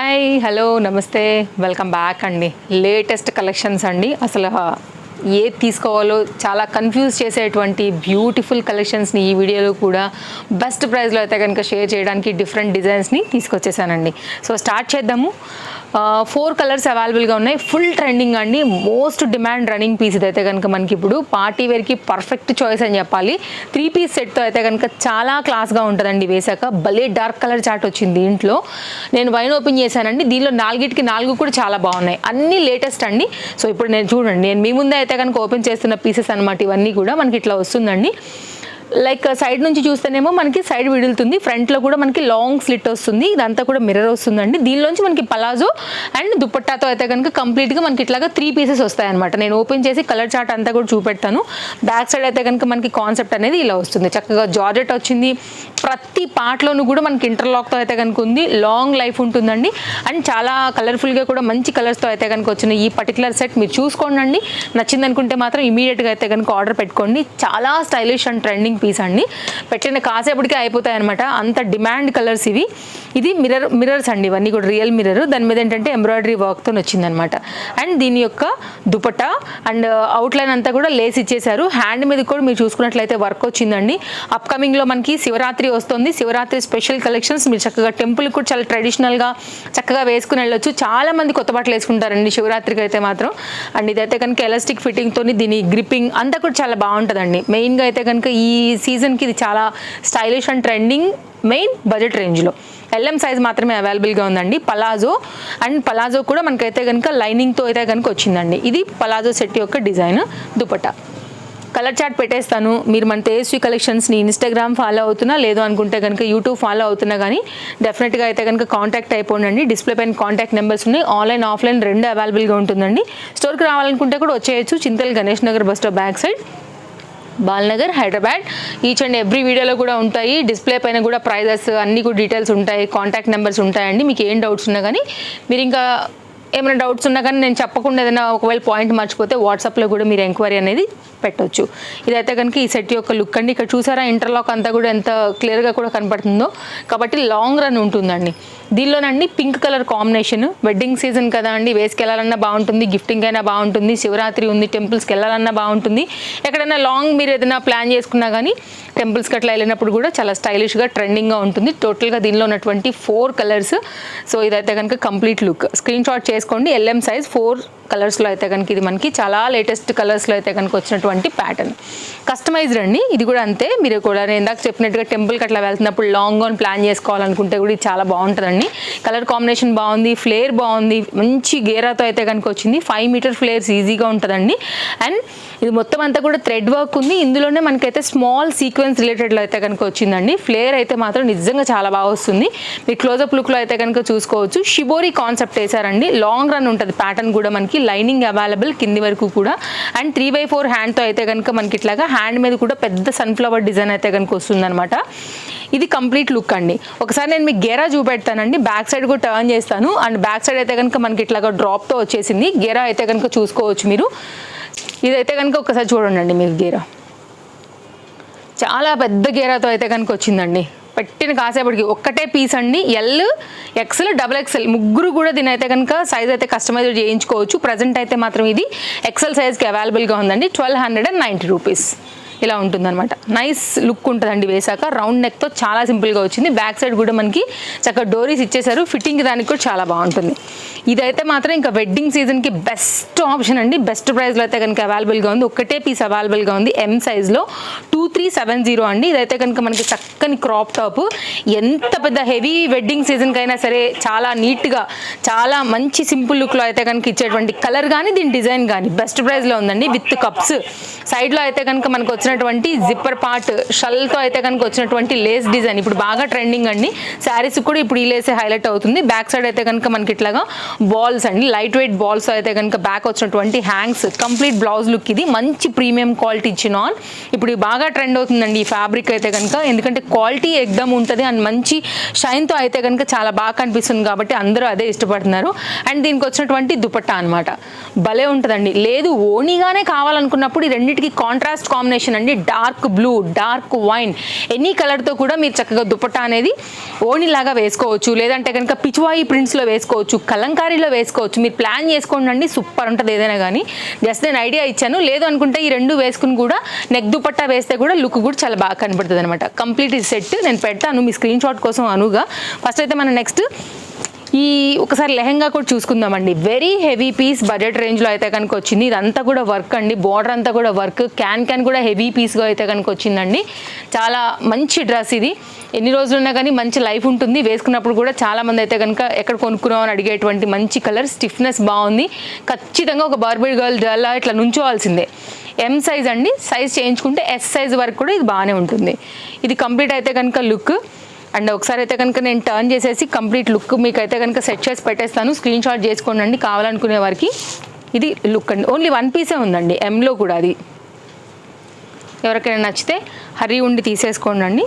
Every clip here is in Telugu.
హాయ్ హలో నమస్తే వెల్కమ్ బ్యాక్ అండి. లేటెస్ట్ కలెక్షన్స్ అండి. అసలు ఏది తీసుకోవాలో చాలా కన్ఫ్యూజ్ చేసేటువంటి బ్యూటిఫుల్ కలెక్షన్స్ని ఈ వీడియోలో కూడా బెస్ట్ ప్రైస్లో అయితే కనుక షేర్ చేయడానికి డిఫరెంట్ డిజైన్స్ని తీసుకొచ్చేసానండి. సో స్టార్ట్ చేద్దాము. 4 కలర్స్ అవైలబుల్గా ఉన్నాయి. ఫుల్ ట్రెండింగ్ అండి. మోస్ట్ డిమాండ్ రన్నింగ్ పీస్ ఇదైతే కనుక మనకి ఇప్పుడు పార్టీ వేర్కి పర్ఫెక్ట్ చాయిస్ అని చెప్పాలి. 3 పీస్ సెట్తో అయితే కనుక చాలా క్లాస్గా ఉంటుందండి. వేసాక భలే డార్క్ కలర్ చార్ట్ వచ్చింది. దీంట్లో నేను వైన్ ఓపెన్ చేశానండి. దీనిలో 4 కూడా చాలా బాగున్నాయి. అన్నీ లేటెస్ట్ అండి. సో ఇప్పుడు నేను చూడండి, నేను మీ ముందే అయితే కనుక ఓపెన్ చేస్తున్న పీసెస్ అనమాట. ఇవన్నీ కూడా మనకి ఇట్లా వస్తుందండి. లైక్ సైడ్ నుంచి చూస్తేనేమో మనకి సైడ్ విడులుతుంది, ఫ్రంట్లో కూడా మనకి లాంగ్ స్లిట్ వస్తుంది. ఇదంతా కూడా మిర్రర్ వస్తుందండి. దీనిలోంచి మనకి పలాజో అండ్ దుపట్టాతో అయితే కనుక కంప్లీట్గా మనకి ఇట్లాగా 3 పీసెస్ వస్తాయన్నమాట. నేను ఓపెన్ చేసి కలర్ చార్ట్ అంతా కూడా చూపెడతాను. బ్యాక్ సైడ్ అయితే కనుక మనకి కాన్సెప్ట్ అనేది ఇలా వస్తుంది. చక్కగా జార్జెట్ వచ్చింది. ప్రతి పార్ట్లోనూ కూడా మనకి ఇంటర్లాక్తో అయితే కనుక ఉంది. లాంగ్ లైఫ్ ఉంటుందండి. అండ్ చాలా కలర్ఫుల్గా కూడా మంచి కలర్స్తో అయితే కనుక వచ్చిన ఈ పర్టికులర్ సెట్ మీరు చూసుకోండి. నచ్చింది అనుకుంటే మాత్రం ఇమీడియట్గా అయితే కనుక ఆర్డర్ పెట్టుకోండి. చాలా స్టైలిష్ అండ్ ట్రెండింగ్ పీస్ అండి. పెట్టిన కాసేపటికే అయిపోతాయి అనమాట. అంత డిమాండ్ కలర్స్ ఇవి. ఇది మిర్రర్స్ అండి. ఇవన్నీ కూడా రియల్ మిర్రర్. దాని మీద ఏంటంటే ఎంబ్రాయిడరీ వర్క్తో వచ్చిందనమాట. అండ్ దీని యొక్క దుపట్టా అండ్ అవుట్లైన్ అంతా కూడా లేస్ ఇచ్చేసారు. హ్యాండ్ మీద కూడా మీరు చూసుకున్నట్లయితే వర్క్ వచ్చిందండి. అప్కమింగ్లో మనకి శివరాత్రి వస్తుంది. Shivaratri special collections. మీరు చక్కగా టెంపుల్ కూడా చాలా ట్రెడిషనల్గా చక్కగా వేసుకుని వెళ్ళొచ్చు. చాలా మంది కొత్త బట్టలు వేసుకుంటారండి శివరాత్రికి అయితే మాత్రం. అండ్ ఇదైతే కనుక ఎలాస్టిక్ ఫిట్టింగ్తో దీని గ్రిప్పింగ్ అంతా కూడా చాలా బాగుంటుందండి. మెయిన్గా అయితే కనుక ఈ సీజన్కి ఇది చాలా stylish and trending, main budget రేంజ్లో. LM సైజ్ మాత్రమే అవైలబుల్గా ఉందండి. పలాజో కూడా మనకైతే కనుక లైనింగ్తో అయితే కనుక వచ్చిందండి. ఇది పలాజో సెట్ యొక్క డిజైన్. దుపట్టా కలర్ చార్ట్ పెట్టేస్తాను. మీరు మన తేజస్వి కలెక్షన్స్ని ఇన్స్టాగ్రామ్ ఫాలో అవుతున్నా, లేదు అనుకుంటే కనుక యూట్యూబ్ ఫాలో అవుతున్నా కానీ డెఫినెట్గా అయితే కనుక కాంటాక్ట్ అయిపోండి. డిస్ప్లే పైన కాంటాక్ట్ నెంబర్స్ ఉన్నాయి. ఆన్లైన్ ఆఫ్లైన్ 2 అవైలబుల్గా ఉంటుందండి. స్టోర్కి రావాలనుకుంటే కూడా వచ్చేయచ్చు. Chintal Ganesh Nagar bus stop back side, Balnagar, Hyderabad. Each and every వీడియోలో కూడా ఉంటాయి. డిస్ప్లే పైన కూడా ప్రైజెస్ అన్నీ కూడా డీటెయిల్స్ ఉంటాయి. కాంటాక్ట్ నెంబర్స్ ఉంటాయండి. మీకు ఏం డౌట్స్ ఉన్నా కానీ, మీరు ఇంకా ఏమైనా డౌట్స్ ఉన్నా కానీ నేను చెప్పకుండా ఏదైనా ఒకవేళ పాయింట్ మర్చిపోతే వాట్సాప్లో కూడా మీరు ఎంక్వైరీ అనేది పెట్టవచ్చు. ఇదైతే కనుక ఈ సెట్ యొక్క లుక్ అండి. ఇక్కడ చూసారా ఇంటర్లాక్ అంతా కూడా ఎంత క్లియర్గా కూడా కనపడుతుందో. కాబట్టి లాంగ్ రన్ ఉంటుందండి. దీనిలోనండి pink colour combination. Wedding season కదా అండి, వేసుకెళ్ళాలన్నా బాగుంటుంది, గిఫ్టింగ్ అయినా బాగుంటుంది, శివరాత్రి ఉంది, టెంపుల్స్కి వెళ్ళాలన్నా బాగుంటుంది. ఎక్కడైనా లాంగ్ మీరు ఏదైనా ప్లాన్ చేసుకున్నా కానీ టెంపుల్స్కి అట్లా వెళ్ళినప్పుడు కూడా చాలా స్టైలిష్గా ట్రెండింగ్గా ఉంటుంది. టోటల్గా దీనిలో ఉన్నటువంటి 4 కలర్స్. సో ఇదైతే కనుక కంప్లీట్ లుక్. స్క్రీన్ షాట్ చేసుకోండి. LM సైజ్ 4 కలర్స్లో అయితే కనుక ఇది మనకి చాలా లేటెస్ట్ కలర్స్లో అయితే కనుక వచ్చినటువంటి ప్యాటర్న్. కస్టమైజ్డ్ అండి. ఇది కూడా అంతే. మీరు కూడా నేను ఇందాక చెప్పినట్టుగా టెంపుల్కి అట్లా వెళ్తున్నప్పుడు లాంగ్ గౌన్ ప్లాన్ చేసుకోవాలనుకుంటే కూడా ఇది చాలా బాగుంటుందండి. కలర్ కాంబినేషన్ బాగుంది, ఫ్లేర్ బాగుంది, మంచి గేరాతో అయితే కనుక వచ్చింది. 5 మీటర్ ఫ్లేర్స్ ఈజీగా ఉంటుందండి. అండ్ ఇది మొత్తం అంతా కూడా థ్రెడ్ వర్క్ ఉంది. ఇందులోనే మనకైతే స్మాల్ సీక్వెన్స్ రిలేటెడ్లో అయితే కనుక వచ్చిందండి. ఫ్లేర్ అయితే మాత్రం నిజంగా చాలా బాగా వస్తుంది. మీరు క్లోజప్ లుక్లో అయితే కనుక చూసుకోవచ్చు. షిబోరి కాన్సెప్ట్ వేసారండి. లాంగ్ రన్ ఉంటుంది ప్యాటర్న్ కూడా. మనకి లైనింగ్ అవైలబుల్ కింది వరకు కూడా. అండ్ 3/4 హ్యాండ్తో అయితే కనుక మనకి ఇట్లాగా హ్యాండ్ మీద కూడా పెద్ద సన్ఫ్లవర్ డిజైన్ అయితే కనుక వస్తుందన్నమాట. ఇది కంప్లీట్ లుక్ అండి. ఒకసారి నేను మీకు గేరా చూపెడతానండి. బ్యాక్ సైడ్ కూడా టర్న్ చేస్తాను. అండ్ బ్యాక్ సైడ్ అయితే కనుక మనకి ఇట్లాగా డ్రాప్తో వచ్చేసింది. గేరా అయితే కనుక చూసుకోవచ్చు మీరు. ఇదైతే కనుక ఒకసారి చూడండి మీరు. గేరా చాలా పెద్ద గేరాతో అయితే కనుక వచ్చిందండి. పెట్టిన కాసేపటికి ఒక్కటే పీస్ అండి. L, XL, XXL ముగ్గురు కూడా దీని అయితే కనుక సైజ్ అయితే కస్టమైజ్ చేయించుకోవచ్చు. ప్రజెంట్ అయితే మాత్రం ఇది XL సైజ్కి అవైలబుల్గా ఉందండి. 1290 రూపీస్ ఇలా ఉంటుందన్నమాట. నైస్ లుక్ ఉంటుందండి వేసాక. రౌండ్ నెక్తో చాలా సింపుల్గా వచ్చింది. బ్యాక్ సైడ్ కూడా మనకి చక్కగా డోరీస్ ఇచ్చేసారు. ఫిట్టింగ్ దానికి కూడా చాలా బాగుంటుంది. ఇదైతే మాత్రం ఇంకా వెడ్డింగ్ సీజన్కి బెస్ట్ ఆప్షన్ అండి. బెస్ట్ ప్రైస్లో అయితే కనుక అవైలబుల్గా ఉంది. ఒకటే పీస్ అవైలబుల్గా ఉంది. M సైజ్లో 2370 అండి. ఇదైతే కనుక మనకి చక్కని క్రాప్ టాప్. ఎంత పెద్ద హెవీ వెడ్డింగ్ సీజన్కి అయినా సరే చాలా నీట్గా, చాలా మంచి సింపుల్ లుక్లో అయితే కనుక ఇచ్చేటువంటి కలర్ కానీ దీని డిజైన్ కానీ బెస్ట్ ప్రైస్లో ఉందండి. విత్ కప్స్ సైడ్లో అయితే కనుక మనకు వచ్చినటువంటి జిప్పర్ పార్ట్ షల్తో అయితే కనుక వచ్చినటువంటి లేస్ డిజైన్ ఇప్పుడు బాగా ట్రెండింగ్ అండి. శారీస్ కూడా ఇప్పుడు ఈ లేసే హైలైట్ అవుతుంది. బ్యాక్ సైడ్ అయితే కనుక మనకి ఇట్లాగా బాల్స్ అండి, లైట్ వెయిట్ బాల్స్ అయితే కనుక బ్యాక్ వచ్చినటువంటి హ్యాంగ్స్, కంప్లీట్ బ్లౌజ్ లుక్. ఇది మంచి ప్రీమియం క్వాలిటీ ఇచ్చిన ఆన్. ఇప్పుడు బాగా ట్రెండ్ అవుతుందండి ఈ ఫ్యాబ్రిక్ అయితే కనుక, ఎందుకంటే క్వాలిటీ ఎగ్దమ్ ఉంటుంది అండ్ మంచి షైన్తో అయితే కనుక చాలా బాగా కనిపిస్తుంది కాబట్టి అందరూ అదే ఇష్టపడుతున్నారు. అండ్ దీనికి వచ్చినటువంటి దుపట్టా అనమాట, భలే ఉంటుందండి. లేదు ఓణీగానే కావాలనుకున్నప్పుడు ఈ రెండింటికి కాంట్రాస్ట్ కాంబినేషన్ అండి, dark blue, dark wine, any కలర్తో కూడా మీరు చక్కగా దుపట్టా అనేది ఓణీలాగా వేసుకోవచ్చు. లేదంటే కనుక పిచ్వాయి ప్రింట్స్లో వేసుకోవచ్చు, కలంకారీలో వేసుకోవచ్చు. మీరు ప్లాన్ చేసుకోండి అండి, సూపర్ ఉంటుంది ఏదైనా కానీ. జస్ట్ నేను ఐడియా ఇచ్చాను. లేదు అనుకుంటే ఈ రెండు వేసుకుని కూడా నెక్ దుపట్టా వేస్తే కూడా లుక్ కూడా చాలా బాగా కనబడుతుంది అనమాట. కంప్లీట్ సెట్ నేను పెడతాను మీ స్క్రీన్ షాట్ కోసం అనుగా. ఫస్ట్ అయితే మనం నెక్స్ట్ ఈ ఒకసారి లెహంగా కూడా చూసుకుందామండి. వెరీ హెవీ పీస్, బడ్జెట్ రేంజ్లో అయితే కనుక వచ్చింది. ఇదంతా కూడా వర్క్ అండి, బార్డర్ అంతా కూడా వర్క్, క్యాన్ కూడా హెవీ పీస్గా అయితే కనుక వచ్చిందండి. చాలా మంచి డ్రెస్ ఇది, ఎన్ని రోజులు ఉన్నా కానీ మంచి లైఫ్ ఉంటుంది. వేసుకున్నప్పుడు కూడా చాలామంది అయితే కనుక ఎక్కడ కొనుక్కున్నామని అడిగేటువంటి మంచి కలర్, స్టిఫ్నెస్ బాగుంది. ఖచ్చితంగా ఒక బార్బీ గర్ల్ అలా ఇట్లా నుంచోవాల్సిందే. ఎం సైజ్ అండి, సైజ్ చేయించుకుంటే ఎస్ సైజ్ వరకు కూడా ఇది బాగానే ఉంటుంది. ఇది కంప్లీట్ అయితే కనుక లుక్. అండ్ ఒకసారి అయితే కనుక నేను టర్న్ చేసేసి కంప్లీట్ లుక్ మీకు అయితే కనుక సెట్ చేసి పెట్టేస్తాను, స్క్రీన్ షాట్ చేసుకోండి అండి కావాలనుకునే వారికి. ఇది లుక్ అండి, ఓన్లీ వన్ పీసే ఉందండి ఎంలో కూడా. అది ఎవరికైనా నచ్చితే హరి ఉండి తీసేసుకోండి అండి.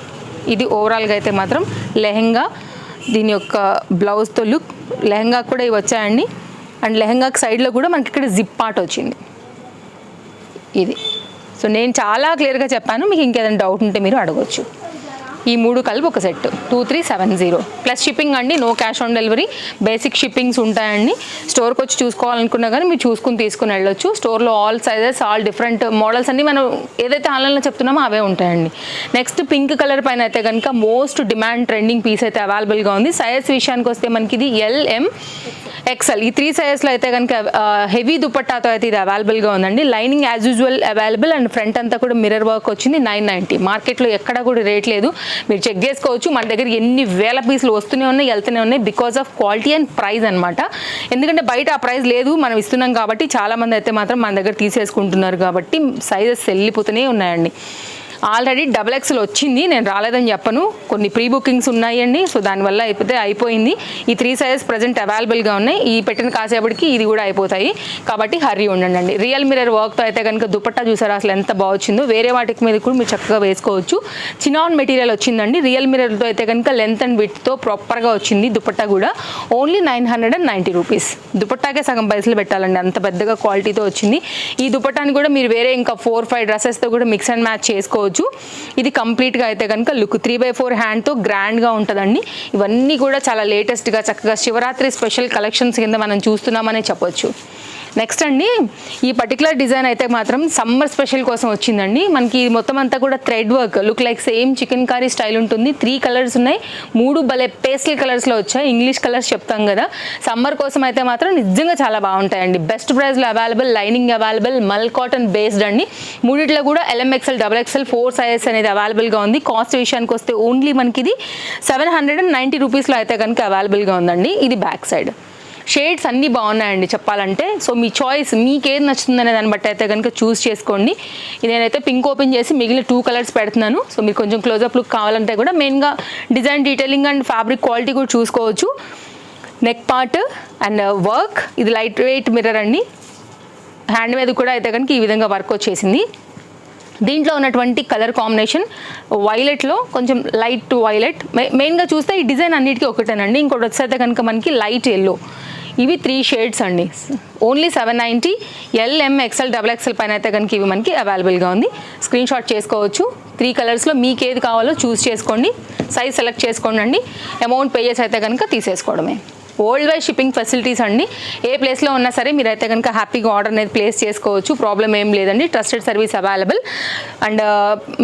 ఇది ఓవరాల్గా అయితే మాత్రం లెహంగా, దీని యొక్క బ్లౌజ్తో లుక్. లెహంగా కూడా ఇవి వచ్చాయండి. అండ్ లెహంగాకి సైడ్లో కూడా మనకి ఇక్కడ జిప్ పార్ట్ వచ్చింది ఇది. సో నేను చాలా క్లియర్గా చెప్పాను, మీకు ఇంకేదైనా డౌట్ ఉంటే మీరు అడగవచ్చు. ఈ మూడు కలిపి ఒక సెట్ 2370 ప్లస్ షిప్పింగ్ అండి, no cash on delivery. Basic shippings ఉంటాయండి. స్టోర్కి వచ్చి చూసుకోవాలనుకున్నా కానీ మీరు చూసుకుని తీసుకుని వెళ్ళొచ్చు. స్టోర్లో all sizes, all different models అన్ని మనం ఏదైతే ఆన్లైన్లో చెప్తున్నామో అవే ఉంటాయండి. నెక్స్ట్ పింక్ కలర్ పైన అయితే కనుక మోస్ట్ డిమాండ్ ట్రెండింగ్ పీస్ అయితే అవైలబుల్గా ఉంది. సైజ్ విషయానికి వస్తే మనకి ఇది LM XL, ఈ 3 సైజెస్లో అయితే కనుక హెవీ దుపట్టాతో అయితే ఇది అవైలబుల్గా ఉందండి. Lining as usual available and front అంతా కూడా మిర్రర్ వర్క్ వచ్చింది. 990. మార్కెట్లో ఎక్కడ కూడా రేట్ లేదు, మీరు చెక్ చేసుకోవచ్చు. మన దగ్గర ఎన్ని వేల పీసులు వస్తూనే ఉన్నాయి, వెళ్తూనే ఉన్నాయి, because of quality and price అనమాట. ఎందుకంటే బయట ఆ ప్రైస్ లేదు, మనం ఇస్తున్నాం కాబట్టి చాలామంది అయితే మాత్రం మన దగ్గర తీసేసుకుంటున్నారు కాబట్టి సైజెస్ వెళ్ళిపోతూనే ఉన్నాయండి. ఆల్రెడీ XXL వచ్చింది, నేను రాలేదని చెప్పను, కొన్ని ప్రీ బుకింగ్స్ ఉన్నాయండి. సో దానివల్ల అయిపోయింది. ఈ 3 సైజెస్ ప్రజెంట్ అవైలబుల్గా ఉన్నాయి. ఈ పెట్టిన కాసేపటికి ఇది కూడా అయిపోతాయి కాబట్టి హర్రీ ఉండండి. రియల్ మిర్రర్ వర్క్తో అయితే కనుక దుపట్టా చూసారా అసలు ఎంత బాగుందో. వేరే వాటికి మీద కూడా మీరు చక్కగా వేసుకోవచ్చు. చినాన్ మెటీరియల్ వచ్చిందండి. రియల్ మిర్రర్తో అయితే కనుక లెంత్ అండ్ విడ్త్తో ప్రాపర్గా వచ్చింది. దుపట్టా కూడా ఓన్లీ 990 రూపీస్. దుపట్టాకే సగం పైసలు పెట్టాలండి, అంత పెద్దగా క్వాలిటీతో వచ్చింది. ఈ దుపట్టాని కూడా మీరు వేరే ఇంకా 4-5 డ్రెస్సెస్తో కూడా మిక్స్ అండ్ మ్యాచ్ చేసుకోవచ్చు. ఇది కంప్లీట్గా అయితే కనుక లుక్ 3/4 హ్యాండ్తో గ్రాండ్గా ఉంటుందండి. ఇవన్నీ కూడా చాలా లేటెస్ట్గా చక్కగా శివరాత్రి స్పెషల్ కలెక్షన్స్ కింద మనం చూస్తున్నామనే చెప్పొచ్చు. నెక్స్ట్ అండి, ఈ పర్టికులర్ డిజైన్ అయితే మాత్రం సమ్మర్ స్పెషల్ కోసం వచ్చిందండి. మనకి మొత్తం అంతా కూడా thread work, look like same chicken curry style ఉంటుంది. 3 కలర్స్ ఉన్నాయి, 3 భలే పేస్టల్ కలర్స్లో వచ్చాయి. ఇంగ్లీష్ కలర్స్ చెప్తాం కదా, సమ్మర్ కోసం అయితే మాత్రం నిజంగా చాలా బాగుంటాయండి. బెస్ట్ ప్రైస్లో అవైలబుల్, లైనింగ్ అవైలబుల్, మల్ కాటన్ బేస్డ్ అండి. మూడిట్లో కూడా LM XL, XXL 4 సైజెస్ అనేది అవైలబుల్గా ఉంది. కాస్ట్ విషయానికి వస్తే ఓన్లీ మనకి ఇది 790 రూపీస్లో అయితే కనుక అవైలబుల్గా ఉందండి. ఇది బ్యాక్ సైడ్. షేడ్స్ అన్నీ బాగున్నాయండి చెప్పాలంటే. సో మీ చాయిస్, మీకు ఏది నచ్చుతుందనే దాన్ని బట్టి అయితే కనుక చూస్ చేసుకోండి. నేనైతే పింక్ ఓపెన్ చేసి మిగిలిన 2 కలర్స్ పెడుతున్నాను. సో మీరు కొంచెం క్లోజప్ లుక్ కావాలంటే కూడా మెయిన్గా design detailing and fabric quality కూడా చూసుకోవచ్చు. నెక్ పార్ట్ అండ్ వర్క్, ఇది లైట్ వెయిట్ మిర్రర్ అండి. హ్యాండ్ మీద కూడా అయితే కనుక ఈ విధంగా వర్క్ వచ్చేసింది. దీంట్లో ఉన్నటువంటి కలర్ కాంబినేషన్ వైలెట్లో కొంచెం లైట్ వైలెట్. మెయిన్గా చూస్తే ఈ డిజైన్ అన్నిటికీ ఒకటేనండి. ఇంకోటి వచ్చేస్తే కనుక మనకి లైట్ ఎల్లో. ఇవి 3 షేడ్స్ అండి, ఓన్లీ 790. LM XL, XXL పైన అయితే కనుక ఇవి మనకి అవైలబుల్గా ఉంది. స్క్రీన్ షాట్ చేసుకోవచ్చు. 3 కలర్స్లో మీకు ఏది కావాలో చూస్ చేసుకోండి, సైజ్ సెలెక్ట్ చేసుకోండి అండి. అమౌంట్ పే చేసి అయితే కనుక తీసేసుకోవడమే. వరల్డ్ వైడ్ షిప్పింగ్ ఫెసిలిటీస్ అండి. ఏ ప్లేస్లో ఉన్నా సరే మీరైతే కనుక హ్యాపీగా ఆర్డర్ అనేది ప్లేస్ చేసుకోవచ్చు, ప్రాబ్లం ఏం లేదండి. Trusted service available. అండ్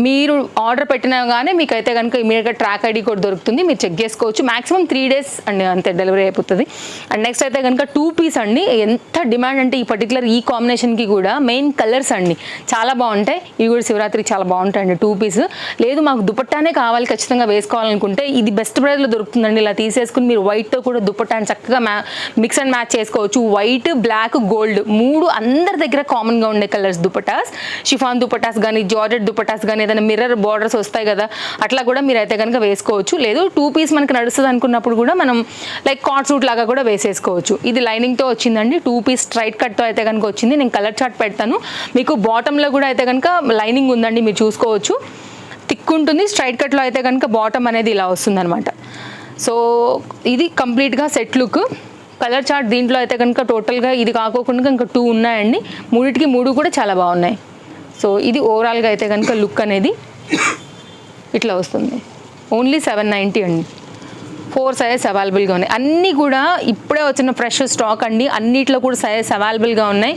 మీరు ఆర్డర్ పెట్టినగానే మీకైతే కనుక ఇమీడియట్గా ట్రాక్ ID కూడా దొరుకుతుంది, మీరు చెక్ చేసుకోవచ్చు. మాక్సిమం 3 డేస్ అండి అంతే డెలివరీ అయిపోతుంది. అండ్ నెక్స్ట్ అయితే కనుక 2 పీస్ అండి. ఎంత డిమాండ్ అంటే ఈ పర్టికులర్ ఈ కాంబినేషన్కి కూడా మెయిన్ కలర్స్ అండి చాలా బాగుంటాయి. ఇవి కూడా శివరాత్రికి చాలా బాగుంటాయండి. 2 పీస్. లేదు మాకు దుపట్టానే కావాలి ఖచ్చితంగా వేసుకోవాలనుకుంటే ఇది బెస్ట్ ప్రైస్లో దొరుకుతుందండి. ఇలా తీసేసుకుని మీరు వైట్తో కూడా దుపట్టా అండ్ చక్కగా మిక్స్ అండ్ మ్యాచ్ చేసుకోవచ్చు. వైట్, బ్లాక్, గోల్డ్ 3 అందరి దగ్గర కామన్గా ఉండే కలర్స్ దుపటాస్. షిఫాన్ దుపటాస్ కానీ, జార్జెట్ దుపటాస్ కానీ, ఏదైనా మిర్రర్ బార్డర్స్ వస్తాయి కదా, అట్లా కూడా మీరు అయితే కనుక వేసుకోవచ్చు. లేదు 2 పీస్ మనకి నడుస్తుంది అనుకున్నప్పుడు కూడా మనం లైక్ కాట్ సూట్ లాగా కూడా వేసేసుకోవచ్చు. ఇది లైనింగ్తో వచ్చిందండి, 2 పీస్ స్ట్రైట్ కట్తో అయితే కనుక వచ్చింది. నేను కలర్ చార్ట్ పెడతాను మీకు. బాటంలో కూడా అయితే కనుక లైనింగ్ ఉందండి, మీరు చూసుకోవచ్చు. థిక్ ఉంటుంది. స్ట్రైట్ కట్లో అయితే కనుక బాటమ్ అనేది ఇలా వస్తుంది అనమాట. సో ఇది కంప్లీట్గా సెట్ లుక్. కలర్ చార్ట్ దీంట్లో అయితే కనుక టోటల్గా ఇది కాకోకుండా ఇంకా 2 ఉన్నాయండి. 3 కూడా చాలా బాగున్నాయి. సో ఇది ఓవరాల్గా అయితే కనుక లుక్ అనేది ఇట్లా వస్తుంది. ఓన్లీ 790 అండి. 4 సైజెస్ అవైలబుల్గా ఉన్నాయి. అన్నీ కూడా ఇప్పుడే వచ్చిన ఫ్రెష్ స్టాక్ అండి. అన్నిట్లో కూడా సైజెస్ అవైలబుల్గా ఉన్నాయి.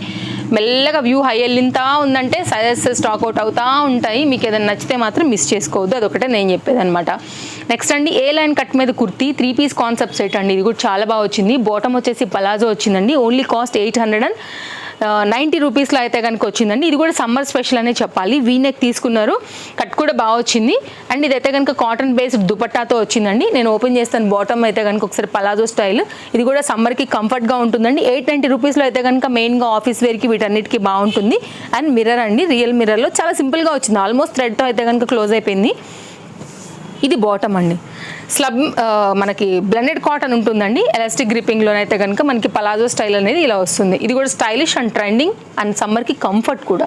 మెల్లగా వ్యూ హై వెళ్ళింతా ఉందంటే సైజెస్ స్టాక్ అవుట్ అవుతూ ఉంటాయి. మీకు ఏదైనా నచ్చితే మాత్రం మిస్ చేసుకోవద్దు, అదొకటే నేను చెప్పేది అనమాట. నెక్స్ట్ అండి, ఏ లైన్ కట్ మీద కుర్తీ 3 పీస్ కాన్సెప్ట్ సెట్ అండి. ఇది కూడా చాలా బాగా వచ్చింది. బాటమ్ వచ్చేసి పలాజో వచ్చిందండి. ఓన్లీ కాస్ట్ 890 రూపీస్లో అయితే కనుక వచ్చిందండి. ఇది కూడా సమ్మర్ స్పెషల్ అనే చెప్పాలి. వీనెక్ తీసుకున్నారు, కట్ కూడా బాగా వచ్చింది. అండ్ ఇదైతే కనుక కాటన్ బేస్డ్ దుపట్టాతో వచ్చిందండి. నేను ఓపెన్ చేస్తాను. బాటమ్ అయితే కనుక ఒకసారి పలాజో స్టైల్. ఇది కూడా సమ్మర్కి కంఫర్ట్గా ఉంటుందండి. 890 రూపీస్లో అయితే కనుక మెయిన్గా ఆఫీస్ వేర్కి వీటన్నిటికీ బాగుంటుంది. అండ్ మిర్రర్ అండి, రియల్ మిర్రర్లో చాలా సింపుల్గా వచ్చింది. ఆల్మోస్ట్ థ్రెడ్తో అయితే కనుక క్లోజ్ అయిపోయింది. ఇది బాటమ్ అండి. స్లబ్ మనకి బ్లెండెడ్ కాటన్ ఉంటుందండి. ఎలాస్టిక్ గ్రిప్పింగ్లోనైతే కనుక మనకి పలాజో స్టైల్ అనేది ఇలా వస్తుంది. ఇది కూడా స్టైలిష్ అండ్ ట్రెండింగ్ అండ్ సమ్మర్కి కంఫర్ట్ కూడా.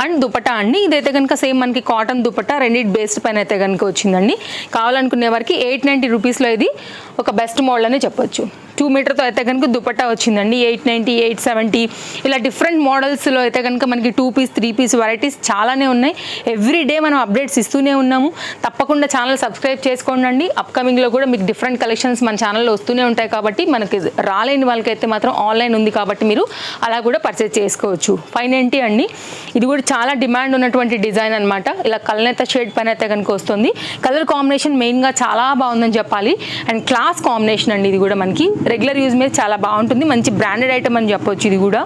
అండ్ దుపట్టా అండి, ఇదైతే కనుక సేమ్ మనకి కాటన్ దుపట్టా రెండిట్ బేస్డ్ పైన అయితే కనుక వచ్చిందండి. కావాలనుకునే వారికి 890 రూపీస్లో ఇది ఒక బెస్ట్ మోడల్ అనే చెప్పొచ్చు. 2 మీటర్తో అయితే కనుక దుపట్టా వచ్చిందండి. 890, 870 ఇలా డిఫరెంట్ మోడల్స్లో అయితే కనుక మనకి 2 పీస్ 3 పీస్ వెరైటీస్ చాలానే ఉన్నాయి. ఎవ్రీ డే మనం అప్డేట్స్ ఇస్తూనే ఉన్నాము. తప్పకుండా ఛానల్ సబ్స్క్రైబ్ చేసుకోండి. అప్కమింగ్లో కూడా మీకు డిఫరెంట్ కలెక్షన్స్ మన ఛానల్లో వస్తూనే ఉంటాయి. కాబట్టి మనకి రాలేని వాళ్ళకైతే మాత్రం ఆన్లైన్ ఉంది కాబట్టి మీరు అలా కూడా పర్చేజ్ చేసుకోవచ్చు. 590 అండి. ఇది కూడా చాలా డిమాండ్ ఉన్నటువంటి డిజైన్ అనమాట. ఇలా కల్నేత షేడ్ పైన అయితే కనుక వస్తుంది. కలర్ కాంబినేషన్ మెయిన్గా చాలా బాగుందని చెప్పాలి. అండ్ క్లాస్ కాంబినేషన్ అండి. ఇది కూడా మనకి రెగ్యులర్ యూజ్ మీద చాలా బాగుంటుంది. మంచి బ్రాండెడ్ ఐటమ్ అని చెప్పొచ్చు. ఇది కూడా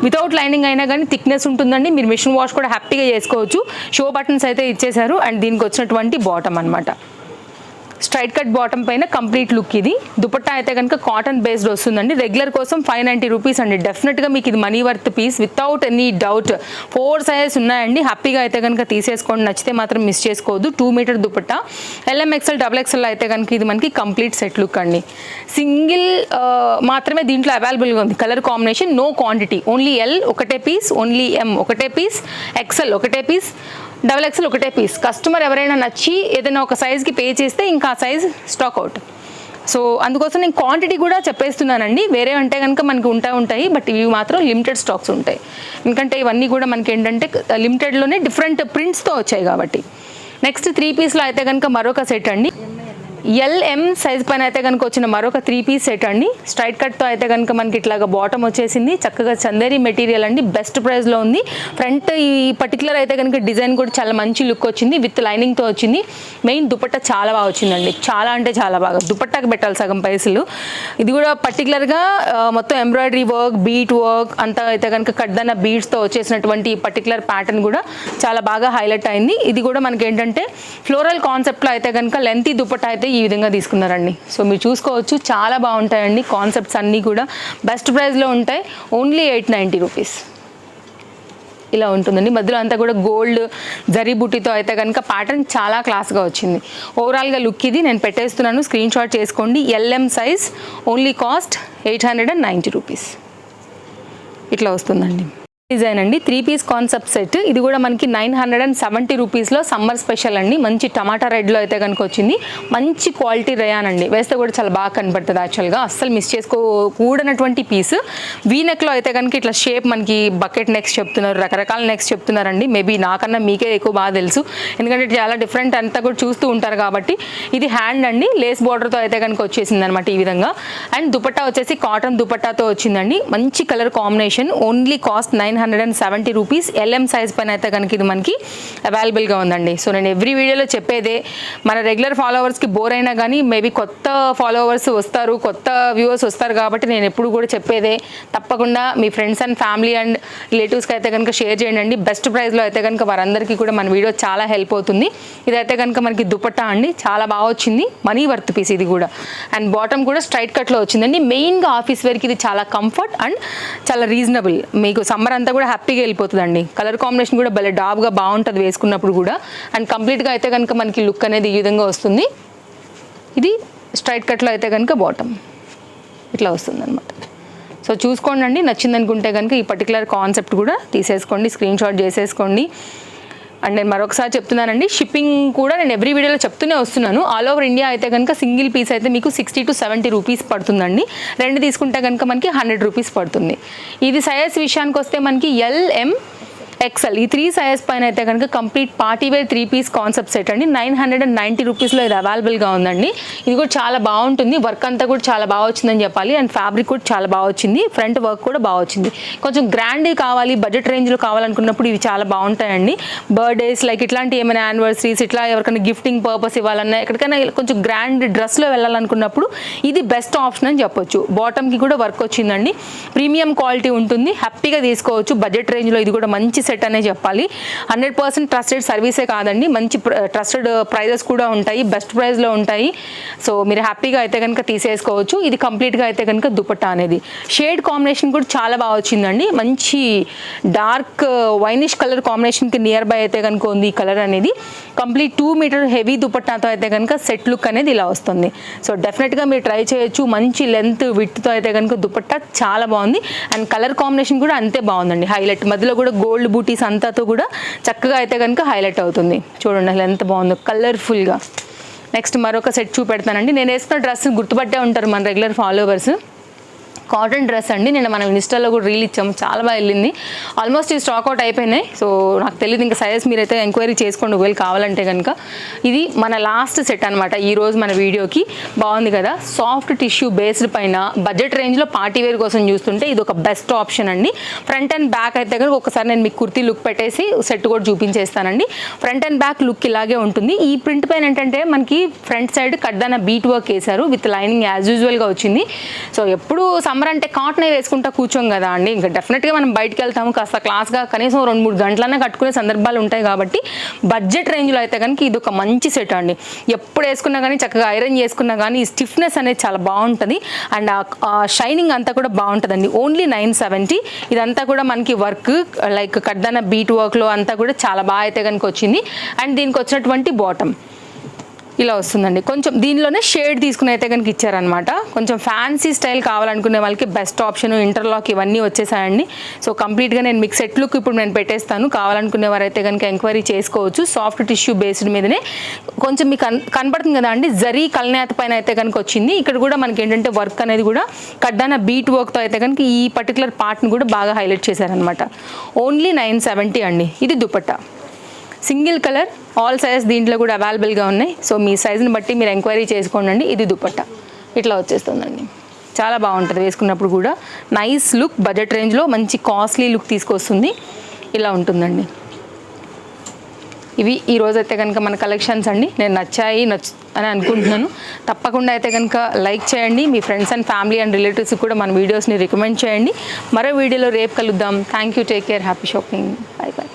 వితౌట్ లైనింగ్ అయినా కానీ థిక్నెస్ ఉంటుందండి. మీరు మిషన్ వాష్ కూడా హ్యాపీగా చేసుకోవచ్చు. షో బటన్స్ అయితే ఇచ్చేశారు. అండ్ దీనికి వచ్చినటువంటి బాటమ్ అనమాట. స్ట్రైట్ కట్ బాటమ్ పైన కంప్లీట్ లుక్. ఇది దుపట్టా అయితే కనుక కాటన్ బేస్డ్ వస్తుందండి. రెగ్యులర్ కోసం 590 రూపీస్ అండి. డెఫినెట్గా మీకు ఇది money worth piece without any doubt. 4 sizes ఉన్నాయండి. హ్యాపీగా అయితే కనుక తీసేసుకోండి. నచ్చితే మాత్రం మిస్ చేసుకోవద్దు. 2 మీటర్ దుపట్టా. LMXL XXL అయితే కనుక ఇది మనకి కంప్లీట్ సెట్ లుక్ అండి. సింగిల్ మాత్రమే దీంట్లో అవైలబుల్గా ఉంది. Colour combination no quantity. Only L ఒకటే పీస్, ఓన్లీ M ఒకటే పీస్, XL ఒకటే పీస్, XXL ఒకటే పీస్. కస్టమర్ ఎవరైనా నచ్చి ఏదైనా ఒక సైజ్కి పే చేస్తే ఇంకా ఆ సైజ్ స్టాక్ అవుట్. సో అందుకోసం నేను క్వాంటిటీ కూడా చెప్పేస్తున్నానండి. వేరే అంటే కనుక మనకి ఉంటాయి, బట్ ఇవి మాత్రం లిమిటెడ్ స్టాక్స్ ఉంటాయి. ఎందుకంటే ఇవన్నీ కూడా మనకి ఏంటంటే లిమిటెడ్లోనే డిఫరెంట్ ప్రింట్స్తో వచ్చాయి కాబట్టి. నెక్స్ట్ 3 పీస్లో అయితే కనుక మరొక సెట్ అండి. LM సైజ్ పైన అయితే కనుక వచ్చిన మరొక 3 పీస్ సెట్ అండి. స్ట్రైట్ కట్తో అయితే కనుక మనకి ఇట్లాగా బాటమ్ వచ్చేసింది. చక్కగా చందేరి మెటీరియల్ అండి. బెస్ట్ ప్రైస్లో ఉంది. ఫ్రంట్ ఈ పర్టికులర్ అయితే కనుక డిజైన్ కూడా చాలా మంచి లుక్ వచ్చింది. విత్ లైనింగ్తో వచ్చింది. మెయిన్ దుపట్టా చాలా బాగా వచ్చిందండి. చాలా అంటే చాలా బాగా. దుపట్టాకి పెట్టాలి సగం పైసలు. ఇది కూడా పర్టికులర్గా మొత్తం ఎంబ్రాయిడరీ వర్క్, బీట్ వర్క్ అంతా అయితే కనుక కడ్దన్న బీడ్స్తో వచ్చేసినటువంటి ఈ పర్టికులర్ ప్యాటర్న్ కూడా చాలా బాగా హైలైట్ అయింది. ఇది కూడా మనకి ఏంటంటే ఫ్లోరల్ కాన్సెప్ట్లో అయితే కనుక లెంతీ దుపట్టా అయితే ఈ విధంగా తీసుకున్నారండి. సో మీరు చూసుకోవచ్చు, చాలా బాగుంటాయండి. కాన్సెప్ట్స్ అన్నీ కూడా బెస్ట్ ప్రైస్లో ఉంటాయి. ఓన్లీ 890 రూపీస్ ఇలా ఉంటుందండి. మధ్యలో అంతా కూడా గోల్డ్ జరీ బుట్టితో అయితే కనుక ప్యాటర్న్ చాలా క్లాస్గా వచ్చింది. ఓవరాల్గా లుక్ ఇది నేను పెట్టేస్తున్నాను, స్క్రీన్ షాట్ చేసుకోండి. LM size only cost 890 rupees ఇట్లా వస్తుందండి. డిజైన్ అండి. 3 పీస్ కాన్సెప్ట్ సెట్. ఇది కూడా మనకి 970 రూపీస్లో సమ్మర్ స్పెషల్ అండి. మంచి టమాటా రెడ్లో అయితే కనుక వచ్చింది. మంచి క్వాలిటీ రేయాన్ అండి. వేస్తే కూడా చాలా బాగా కనపడుతుంది. యాక్చువల్గా అస్సలు మిస్ చేసుకోకూడనటువంటి పీస్. వీనెక్లో అయితే కనుక ఇట్లా షేప్ మనకి బకెట్ నెక్స్ చెప్తున్నారు, రకరకాల నెక్స్ చెప్తున్నారండి. మేబీ నాకన్నా మీకే ఎక్కువ బాగా తెలుసు, ఎందుకంటే చాలా డిఫరెంట్ అంతా కూడా చూస్తూ ఉంటారు కాబట్టి. ఇది హ్యాండ్ అండి. లేస్ బార్డర్తో అయితే కనుక వచ్చేసింది అనమాట ఈ విధంగా. అండ్ దుపట్టా వచ్చేసి కాటన్ దుపట్టాతో వచ్చిందండి. మంచి colour combination. Only cost 990 ₹970. LM size పైన అయితే కనుక ఇది మనకి అవైలబుల్గా ఉందండి. సో నేను ఎవ్రీ వీడియోలో చెప్పేదే, మన రెగ్యులర్ ఫాలోవర్స్కి బోర్ అయినా కానీ మేబీ కొత్త ఫాలోవర్స్ వస్తారు, కొత్త వ్యూవర్స్ వస్తారు కాబట్టి నేను ఎప్పుడు కూడా చెప్పేదే, తప్పకుండా మీ ఫ్రెండ్స్ అండ్ ఫ్యామిలీ అండ్ రిలేటివ్స్కి అయితే కనుక షేర్ చేయండి. బెస్ట్ ప్రైస్లో అయితే కనుక వారందరికీ కూడా మన వీడియో చాలా హెల్ప్ అవుతుంది. ఇదైతే కనుక మనకి దుపట్టా అండి, చాలా బాగా వచ్చింది, మనీ వర్త్ పీస్ ఇది కూడా. అండ్ బాటమ్ కూడా స్ట్రైట్ కట్లో వచ్చిందండి. మెయిన్గా ఆఫీస్ వేర్కి ఇది చాలా కంఫర్ట్ అండ్ చాలా రీజనబుల్. మీకు సమ్మర్ అంతా కూడా హ్యాపీగా వెళ్ళిపోతుందండి. కలర్ కాంబినేషన్ కూడా భలే డాబ్గా బాగుంటుంది వేసుకున్నప్పుడు కూడా. అండ్ కంప్లీట్గా అయితే కనుక మనకి లుక్ అనేది ఈ విధంగా వస్తుంది. ఇది స్ట్రైట్ కట్లో అయితే కనుక బాటమ్ ఇట్లా వస్తుంది అనమాట. సో చూసుకోండి అండి, నచ్చింది అనుకుంటే కనుక ఈ పర్టికులర్ కాన్సెప్ట్ కూడా తీసేసుకోండి, స్క్రీన్ షాట్ చేసేసుకోండి. అండ్ నేను మరొకసారి చెప్తున్నానండి, షిప్పింగ్ కూడా నేను ఎవ్రీ వీడియోలో చెప్తూనే వస్తున్నాను. ఆల్ ఓవర్ ఇండియా అయితే కనుక సింగిల్ పీస్ అయితే మీకు ₹60 to ₹70 పడుతుందండి. రెండు తీసుకుంటే కనుక మనకి ₹100 పడుతుంది. ఇది సైజ్ విషయానికి వస్తే మనకి LM XL ఈ 3 సైజ్ పైన అయితే కనుక complete partywear 3 piece concept set అండి. ₹990లో ఇది అవైలబుల్గా ఉందండి. ఇది కూడా చాలా బాగుంటుంది. వర్క్ అంతా కూడా చాలా బాగా వచ్చిందని చెప్పాలి. అండ్ ఫ్యాబ్రిక్ కూడా చాలా బాగా వచ్చింది. ఫ్రంట్ వర్క్ కూడా బాగా వచ్చింది. కొంచెం గ్రాండ్ కావాలి, బడ్జెట్ రేంజ్లో కావాలనుకున్నప్పుడు ఇవి చాలా బాగుంటాయండి. బర్త్డేస్ లైక్ ఇట్లాంటి ఏమైనా యానివర్సరీస్, ఇట్లా ఎవరికైనా గిఫ్టింగ్ పర్పస్ ఇవ్వాలన్నా, ఎక్కడికైనా కొంచెం గ్రాండ్ డ్రెస్లో వెళ్ళాలనుకున్నప్పుడు ఇది బెస్ట్ ఆప్షన్ అని చెప్పొచ్చు. బాటమ్కి కూడా వర్క్ వచ్చిందండి. ప్రీమియం క్వాలిటీ ఉంటుంది, హ్యాపీగా తీసుకోవచ్చు. బడ్జెట్ రేంజ్లో ఇది కూడా మంచి సెట్ అనే చెప్పాలి. 100% ట్రస్టెడ్ సర్వీసే కాదండి, మంచి ట్రస్టెడ్ ప్రైజెస్ కూడా ఉంటాయి, బెస్ట్ ప్రైస్లో ఉంటాయి. సో మీరు హ్యాపీగా అయితే కనుక తీసేసుకోవచ్చు. ఇది కంప్లీట్గా అయితే కనుక దుపట్టా అనేది షేడ్ కాంబినేషన్ కూడా చాలా బాగా వచ్చిందండి. మంచి డార్క్ వైనిష్ కలర్ కాంబినేషన్కి నియర్ బై అయితే కనుక ఉంది ఈ కలర్ అనేది. కంప్లీట్ 2 మీటర్ హెవీ దుపట్టాతో అయితే కనుక సెట్ లుక్ అనేది ఇలా వస్తుంది. సో డెఫినెట్గా మీరు ట్రై చేయొచ్చు. మంచి లెంత్ విడ్త్తో అయితే కనుక దుపట్టా చాలా బాగుంది. అండ్ కలర్ కాంబినేషన్ కూడా అంతే బాగుందండి. హైలైట్ మధ్యలో కూడా గోల్డ్ బూటీస్ అంతాతో కూడా చక్కగా అయితే కనుక హైలైట్ అవుతుంది. చూడండి అసలు ఎంత బాగుందో కలర్ఫుల్గా. నెక్స్ట్ మరొక సెట్ చూపెడతానండి. నేను వేసుకున్న డ్రెస్ గుర్తుపట్టే ఉంటారు మన రెగ్యులర్ ఫాలోవర్స్. కాటన్ డ్రెస్ అండి. నేను మనం ఇన్స్టాలో కూడా రీల్ ఇచ్చాము, చాలా బాగా వెళ్ళింది. ఆల్మోస్ట్ ఈ స్టాక్ అవుట్ అయిపోయినాయి. సో నాకు తెలియదు ఇంకా సైజెస్ మీరైతే ఎంక్వైరీ చేసుకోండి ఒకవేళ కావాలంటే కనుక. ఇది మన లాస్ట్ సెట్ అనమాట ఈరోజు మన వీడియోకి. బాగుంది కదా, సాఫ్ట్ టిష్యూ బేస్డ్ పైన బడ్జెట్ రేంజ్లో పార్టీ వేర్ కోసం చూస్తుంటే ఇది ఒక బెస్ట్ ఆప్షన్ అండి. ఫ్రంట్ అండ్ బ్యాక్ అయితే కనుక ఒకసారి నేను మీకు కుర్తీ లుక్ పెట్టేసి సెట్ కూడా చూపించేస్తానండి. ఫ్రంట్ అండ్ బ్యాక్ లుక్ ఇలాగే ఉంటుంది. ఈ ప్రింట్ పైన ఏంటంటే మనకి ఫ్రంట్ సైడ్ కడ్దాన బీట్ వర్క్ వేశారు, విత్ లైనింగ్ యాజ్ యూజువల్గా వచ్చింది. సో ఎప్పుడు సమ్మర్ అంటే కాటన్ వేసుకుంటా కూర్చోం కదా అండి, ఇంకా డెఫినెట్గా మనం బయటకు వెళ్తాము, కాస్త క్లాస్గా కనీసం 2-3 గంటలన్నా కట్టుకునే సందర్భాలు ఉంటాయి. కాబట్టి బడ్జెట్ రేంజ్లో అయితే కనుక ఇది ఒక మంచి సెట్ అండి. ఎప్పుడు వేసుకున్నా కానీ చక్కగా ఐరన్ చేసుకున్నా కానీ ఈ స్టిఫ్నెస్ అనేది చాలా బాగుంటుంది. అండ్ షైనింగ్ అంతా కూడా బాగుంటుందండి. ఓన్లీ 970. ఇదంతా కూడా మనకి వర్క్ లైక్ కడ్దాన బీట్ వర్క్లో అంతా కూడా చాలా బాగా అయితే కనుక వచ్చింది. అండ్ దీనికి వచ్చినటువంటి బాటమ్ ఇలా వస్తుందండి. కొంచెం దీనిలోనే షేడ్ తీసుకుని అయితే కనుక ఇచ్చారనమాట. కొంచెం ఫ్యాన్సీ స్టైల్ కావాలనుకునే వాళ్ళకి బెస్ట్ ఆప్షన్. ఇంటర్లాక్ ఇవన్నీ వచ్చేసాయండి. సో కంప్లీట్గా నేను మీకు సెట్ లుక్ ఇప్పుడు నేను పెట్టేస్తాను. కావాలనుకునే వారైతే కనుక ఎంక్వైరీ చేసుకోవచ్చు. సాఫ్ట్ టిష్యూ బేస్డ్ మీదనే కొంచెం మీకు కనపడుతుంది కదా అండి, జరీ కల్నేత పైన అయితే కనుక వచ్చింది. ఇక్కడ కూడా మనకి ఏంటంటే వర్క్ అనేది కూడా కడ్డాన బీట్ వర్క్తో అయితే కనుక ఈ పర్టికులర్ పార్ట్ని కూడా బాగా హైలైట్ చేశారనమాట. ఓన్లీ 970 అండి. ఇది dupatta single colour, all size దీంట్లో కూడా అవైలబుల్గా ఉన్నాయి. సో మీ సైజుని బట్టి మీరు ఎంక్వైరీ చేసుకోండి. ఇది దుపట్టా ఇట్లా వచ్చేస్తుందండి. చాలా బాగుంటుంది వేసుకున్నప్పుడు కూడా. నైస్ లుక్, బడ్జెట్ రేంజ్లో మంచి కాస్ట్లీ లుక్ తీసుకొస్తుంది. ఇలా ఉంటుందండి. ఇవి ఈరోజు అయితే కనుక మన కలెక్షన్స్ అండి. నేను నచ్చాయి అని అనుకుంటున్నాను. తప్పకుండా అయితే కనుక లైక్ చేయండి. మీ ఫ్రెండ్స్ అండ్ ఫ్యామిలీ అండ్ రిలేటివ్స్కి కూడా మన వీడియోస్ని రికమెండ్ చేయండి. మరో వీడియోలో రేపు కలుద్దాం. Thank you, take care, happy shopping, by by.